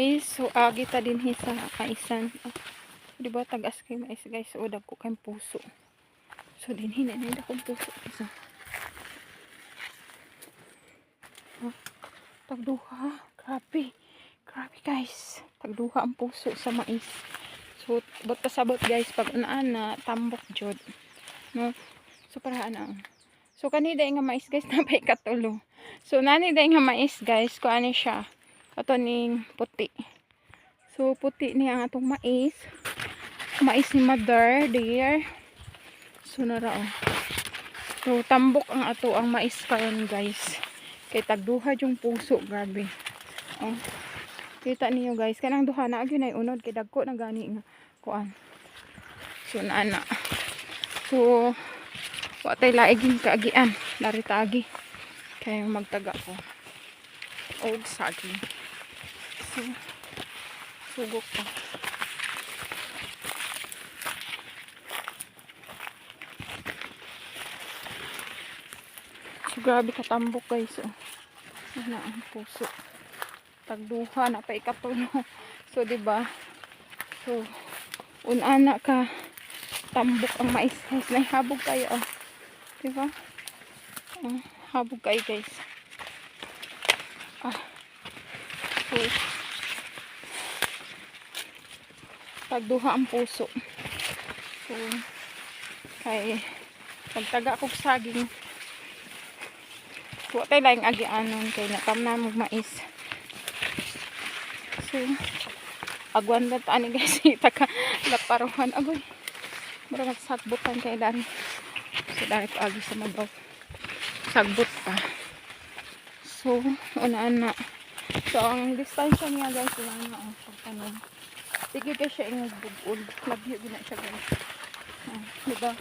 guys, so agi ta din sa kaisan. Di ba tagas kay mais guys, so dag ko kay puso. So din hinay kong puso isa. Tagduha, grabe. Grabe guys. Tagduha ang puso sa mais. So bot pasabot guys pag unaan na tambok jud. No. So para ana. So kanida nga mais guys napay katulo. So nani day nga mais guys, kuani siya. Ato ning puti. So puti ni ang atong mais. Mais ni mother dear. So nara oh. So tambok ang ato ang mais karon guys. Kay tagduha yung puso, grabe. Oh. Kita niyo guys, kanang duha na gyud nay unod kay dagko na gani nga kuan. So naana. So wa tay laig yung kaagian, dari tagi. Kay magtaga ko. Og saging. So sugok pa. So grabe katambok guys. Oh. Ano ang puso. Tagduha na pa ikatulo. So diba? So unana ka tambok ang mais guys. Naihabog kayo oh. Diba? Habog kayo guys. So tagduha ang puso. So kay pagtaga kog saging. So tay laing agianon kay natamna mo mais. So agwan na tani guys taka laparuhan agoy. Mura nagsagbutan kay dari. So dari pa agi sa mabaw. Sagbot pa. So unaan na. So ang distansya niya guys wala na ang pagtanon. Sige kay siya ingog bugol. Lagyo gina siya guys. Diba?